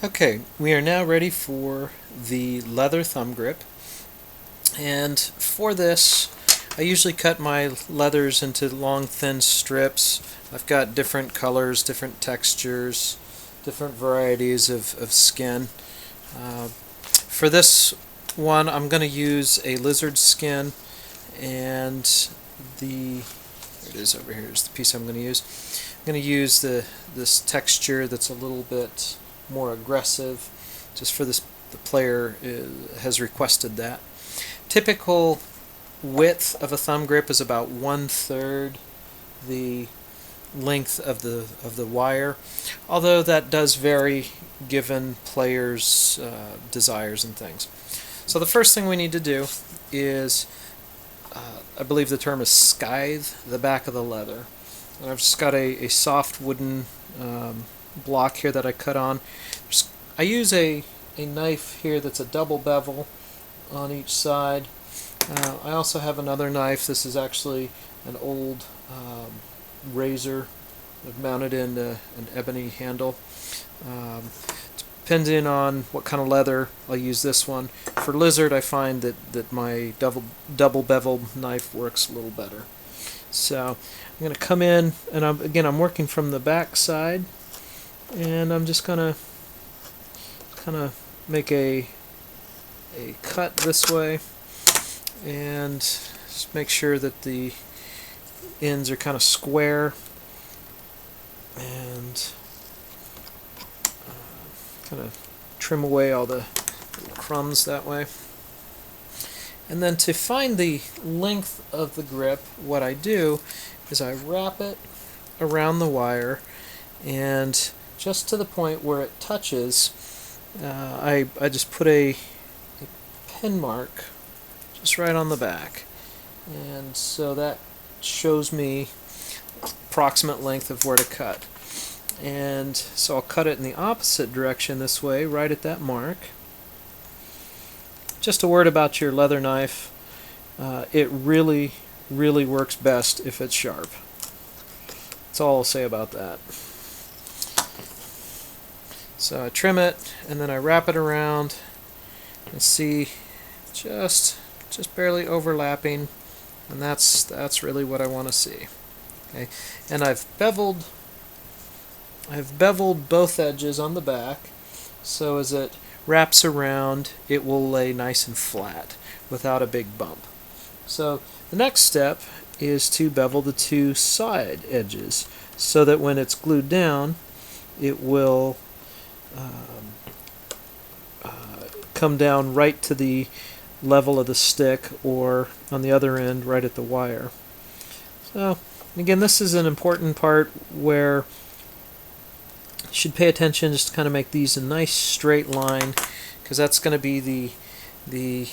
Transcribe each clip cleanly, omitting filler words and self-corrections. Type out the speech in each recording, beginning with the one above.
Okay, we are now ready for the leather thumb grip, and for this I usually cut my leathers into long thin strips. I've got different colors, different textures, different varieties of skin. For this one I'm going to use a lizard skin, and there it is over here is the piece I'm going to use. I'm going to use this texture that's a little bit more aggressive, just for this. The player has requested that. Typical width of a thumb grip is about 1/3 the length of the wire, although that does vary given players' desires and things. So the first thing we need to do is, I believe the term is scythe the back of the leather. And I've just got a soft wooden block here that I cut on. I use a knife here that's a double bevel on each side. I also have another knife. This is actually an old razor. I've mounted in an ebony handle. Depending on what kind of leather, I'll use this one. For lizard, I find that my double bevel knife works a little better. So I'm going to come in, and I'm working from the back side, and I'm just going to kind of make a cut this way, and just make sure that the ends are kind of square, and kind of trim away all the crumbs that way. And then to find the length of the grip, what I do is I wrap it around the wire, and just to the point where it touches, I just put a pin mark just right on the back, and so that shows me approximate length of where to cut. And so I'll cut it in the opposite direction this way, right at that mark. Just a word about your leather knife. It really works best if it's sharp. That's all I'll say about that. So I trim it, and then I wrap it around, and see just barely overlapping, and that's really what I want to see. Okay, and I've beveled both edges on the back, so as it wraps around, it will lay nice and flat without a big bump. So the next step is to bevel the two side edges, so that when it's glued down, it will come down right to the level of the stick, or on the other end right at the wire. So again, this is an important part where you should pay attention just to kind of make these a nice straight line, because that's going to be the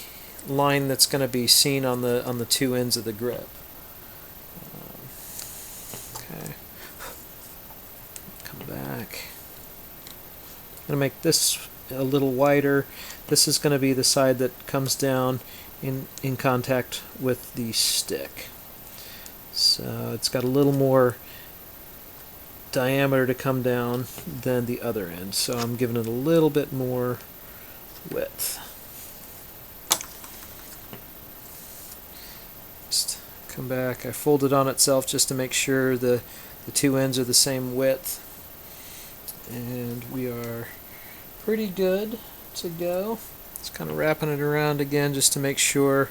line that's going to be seen on the two ends of the grip. Okay, come back. I'm going to make this a little wider. This is going to be the side that comes down in contact with the stick. So it's got a little more diameter to come down than the other end, so I'm giving it a little bit more width. Just come back. I fold it on itself just to make sure the two ends are the same width, and we are pretty good to go. Just kind of wrapping it around again just to make sure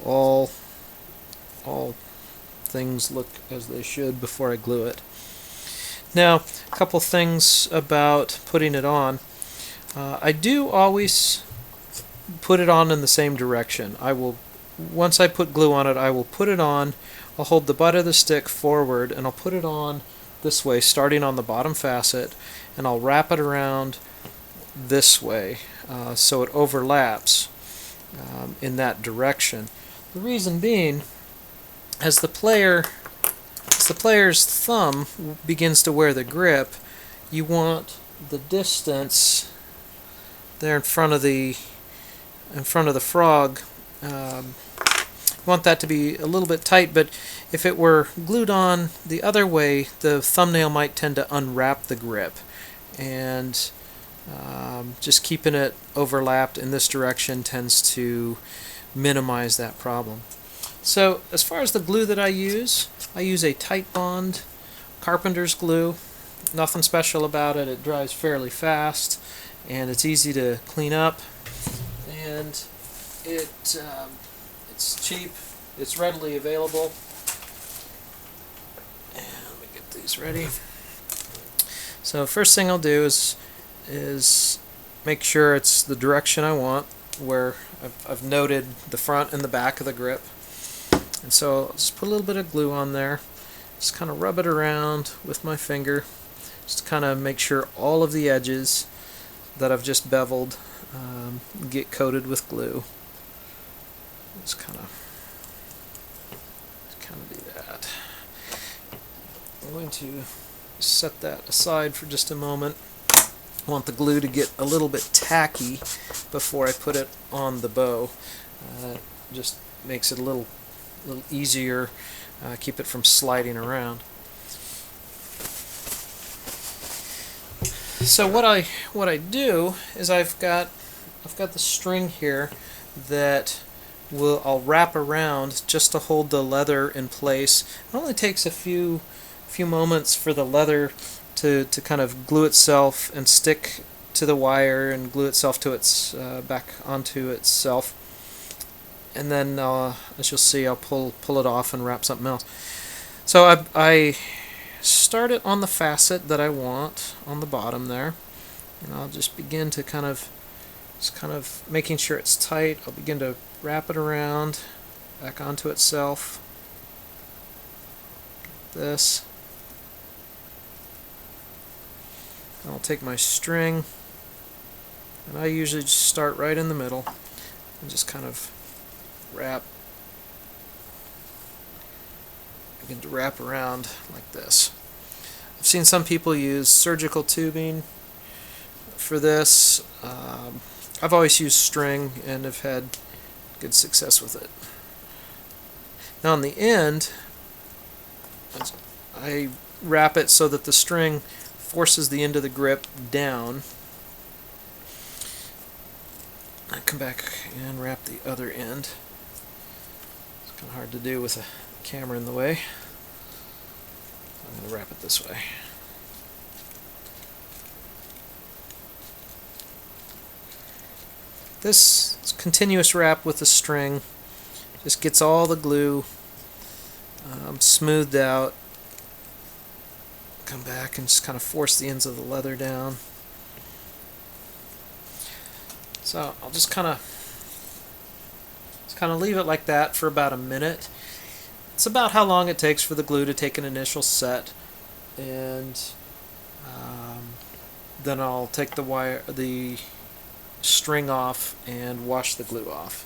all things look as they should before I glue it. Now, a couple things about putting it on. I do always put it on in the same direction. Once I put glue on it, I will put it on, I'll hold the butt of the stick forward, and I'll put it on this way, starting on the bottom facet, and I'll wrap it around this way, so it overlaps in that direction. The reason being, as the player's thumb begins to wear the grip, you want the distance there in front of the frog. You want that to be a little bit tight, but if it were glued on the other way, the thumbnail might tend to unwrap the grip, and Just keeping it overlapped in this direction tends to minimize that problem. So as far as the glue that I use a tight bond carpenter's glue. Nothing special about it. It dries fairly fast and it's easy to clean up, and it's cheap, it's readily available. And let me get these ready. So first thing I'll do is make sure it's the direction I want, where I've noted the front and the back of the grip. And so I'll just put a little bit of glue on there, just kind of rub it around with my finger, just to kind of make sure all of the edges that I've just beveled get coated with glue. Just kind of do that. I'm going to set that aside for just a moment. I want the glue to get a little bit tacky before I put it on the bow. Just makes it a little easier, keep it from sliding around. So what I do is I've got the string here that I'll wrap around just to hold the leather in place. It only takes a few moments for the leather to kind of glue itself and stick to the wire and glue itself to its back onto itself. And then as you'll see, I'll pull it off and wrap something else. So I start it on the facet that I want on the bottom there, and I'll just begin to kind of making sure it's tight. I'll begin to wrap it around back onto itself. This. And I'll take my string, and I usually just start right in the middle and just kind of begin to wrap around like this. I've seen some people use surgical tubing for this. I've always used string and have had good success with it. Now on the end, I wrap it so that the string forces the end of the grip down. I come back and wrap the other end. It's kind of hard to do with a camera in the way. I'm going to wrap it this way. This continuous wrap with the string just gets all the glue smoothed out. Come back and just kind of force the ends of the leather down. So I'll just kind of leave it like that for about a minute. It's about how long it takes for the glue to take an initial set, and then I'll take the string off and wash the glue off.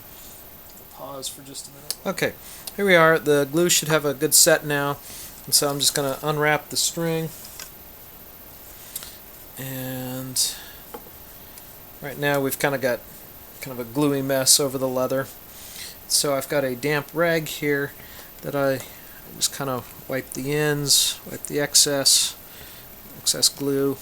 I'll pause for just a minute. Okay, here we are. The glue should have a good set now, and so I'm just going to unwrap the string, and right now we've kind of got a gluey mess over the leather. So I've got a damp rag here that I just kind of wipe the ends, wipe the excess glue.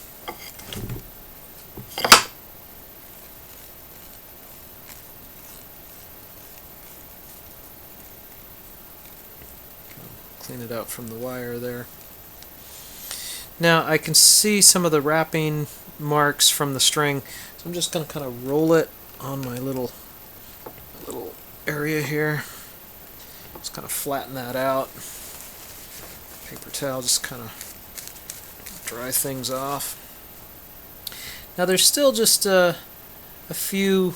Clean it out from the wire there. Now I can see some of the wrapping marks from the string, so I'm just going to kind of roll it on my little area here. Just kind of flatten that out. Paper towel, just kind of dry things off. Now there's still just a few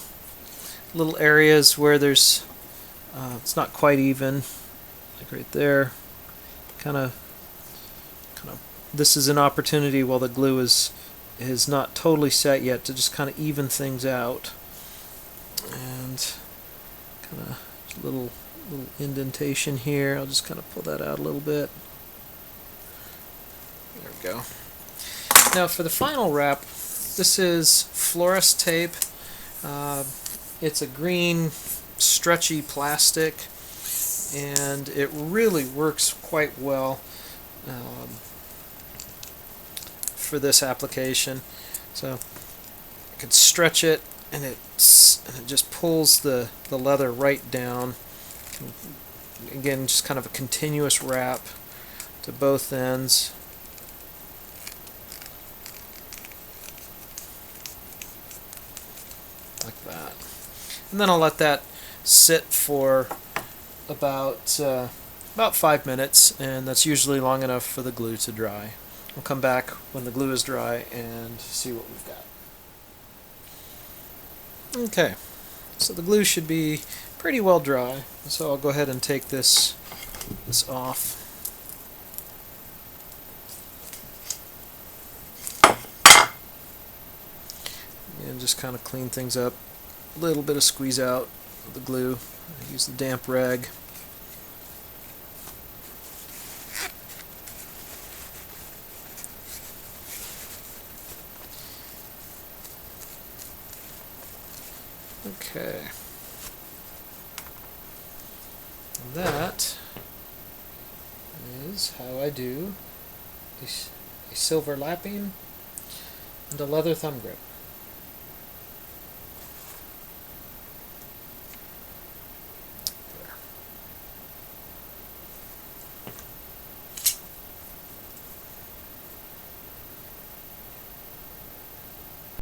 little areas where there's it's not quite even, like right there. Kind of this is an opportunity while the glue is not totally set yet to just kind of even things out, and kind of little indentation here. I'll just kind of pull that out a little bit. There we go. Now for the final wrap, this is Florist tape. It's a green stretchy plastic, and it really works quite well for this application. So could stretch it, and it just pulls the leather right down. Again, just kind of a continuous wrap to both ends. Like that. And then I'll let that sit for about 5 minutes, and that's usually long enough for the glue to dry. We'll come back when the glue is dry and see what we've got. Okay, so the glue should be pretty well dry, so I'll go ahead and take this off. And just kind of clean things up. A little bit of squeeze out of the glue. Use the damp rag. Okay. And that is how I do a silver lapping and a leather thumb grip.